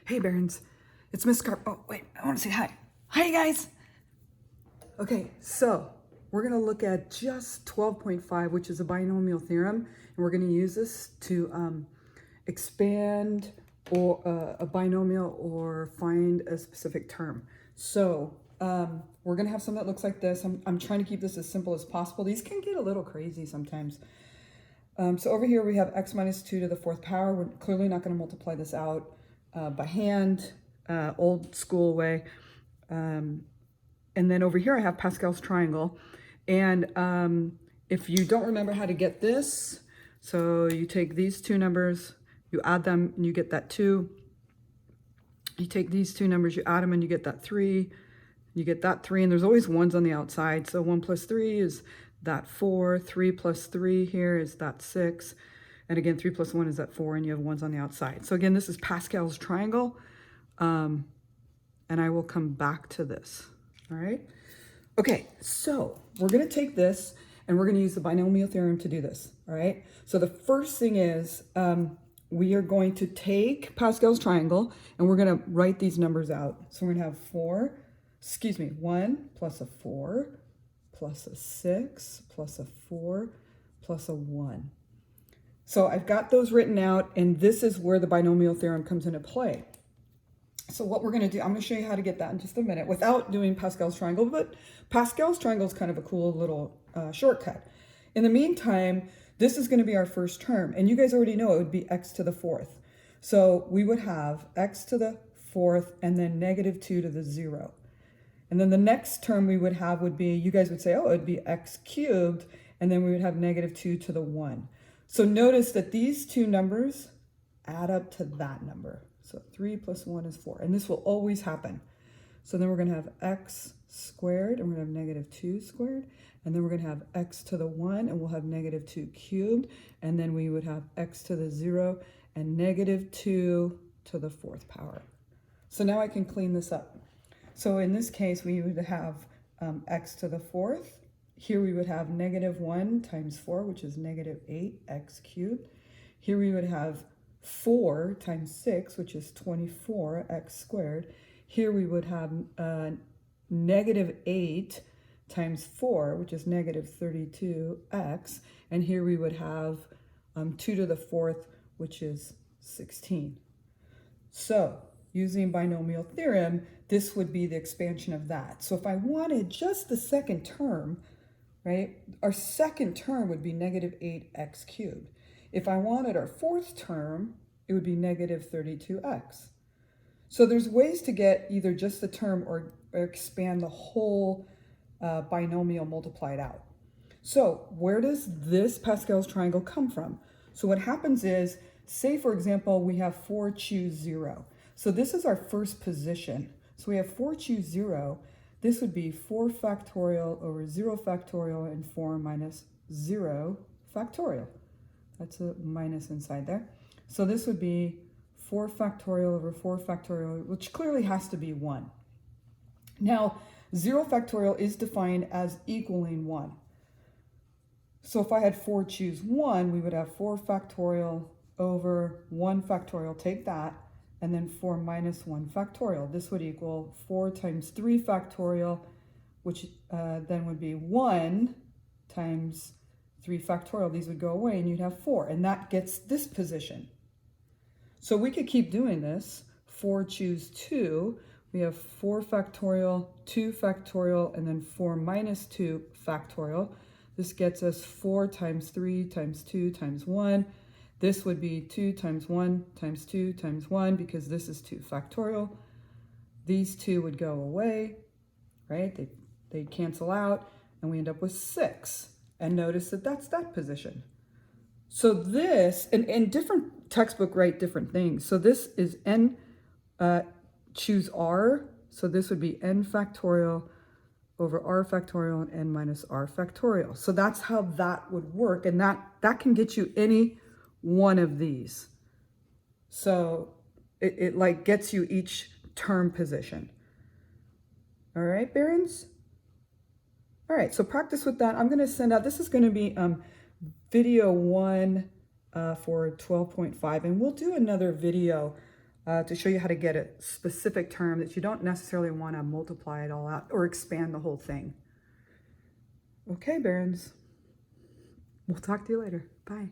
Hey, Barons. It's Miss Carp. Oh, wait, I want to say hi. Hi, guys. Okay, so we're going to look at just 12.5, which is a binomial theorem, and we're going to use this to expand or a binomial or find a specific term. So we're going to have something that looks like this. I'm trying to keep this as simple as possible. These can get a little crazy sometimes. So over here we have x minus 2 to the fourth power. We're clearly not going to multiply this out by hand, old school way. And then over here I have Pascal's triangle. And if you don't remember how to get this, so you take these two numbers, you add them, and you get that 2. You take these two numbers, you add them, and you get that 3. You get that 3, and there's always ones on the outside. So 1 plus 3 is that 4. 3 plus 3 here is that 6. And again, 3 plus 1 is that 4, and you have ones on the outside. So again, this is Pascal's triangle. And I will come back to this. All right. Okay, so we're going to take this, and we're going to use the binomial theorem to do this. All right. So the first thing is we are going to take Pascal's triangle, and we're going to write these numbers out. So we're going to have 1 plus a 4 plus a 6 plus a 4 plus a 1. So I've got those written out, and this is where the binomial theorem comes into play. So what we're going to do, I'm going to show you how to get that in just a minute without doing Pascal's triangle, but Pascal's triangle is kind of a cool little shortcut. In the meantime, this is going to be our first term, and you guys already know it would be x to the fourth. So we would have x to the fourth and then negative 2 to the 0. And then the next term we would have would be, you guys would say, oh, it would be x cubed, and then we would have negative 2 to the 1. So notice that these two numbers add up to that number. So 3 plus 1 is 4, and this will always happen. So then we're going to have x squared, and we're going to have negative 2 squared, and then we're going to have x to the 1, and we'll have negative 2 cubed, and then we would have x to the 0 and negative 2 to the fourth power. So now I can clean this up. So in this case, we would have x to the fourth. Here we would have negative 1 times 4, which is negative 8x cubed. Here we would have 4 times 6, which is 24x squared. Here we would have negative 8 times 4, which is negative 32x. And here we would have 2 to the fourth, which is 16. So using binomial theorem, this would be the expansion of that. So if I wanted just the second term, right, our second term would be negative 8x cubed. If I wanted our fourth term, it would be negative 32x. So there's ways to get either just the term or expand the whole binomial multiplied out. So where does this Pascal's triangle come from? So what happens is, say for example, we have 4 choose 0. So this is our first position. So we have 4 choose 0. This would be 4 factorial over 0 factorial and 4 minus 0 factorial. That's a minus inside there. So this would be 4 factorial over 4 factorial, which clearly has to be 1. Now, 0 factorial is defined as equaling 1. So if I had 4 choose 1, we would have 4 factorial over 1 factorial, take that, and then 4 minus 1 factorial. This would equal 4 times 3 factorial, which then would be 1 times 3 factorial. These would go away, and you'd have 4, and that gets this position. So we could keep doing this. 4 choose 2. We have 4 factorial, 2 factorial, and then 4 minus 2 factorial. This gets us 4 times 3 times 2 times 1. This would be 2 times 1 times 2 times 1, because this is 2 factorial. These two would go away, right? They'd cancel out, and we end up with 6. And notice that that's that position. So this, and different textbook write different things. So this is n, choose r. So this would be n factorial over r factorial and n minus r factorial. So that's how that would work. And that can get you any one of these. So it like gets you each term position. All right, Barons? All right, so practice with that. I'm going to send out, this is going to be video 1 for 12.5, and we'll do another video to show you how to get a specific term that you don't necessarily want to multiply it all out or expand the whole thing. Okay, Barons. We'll talk to you later. Bye.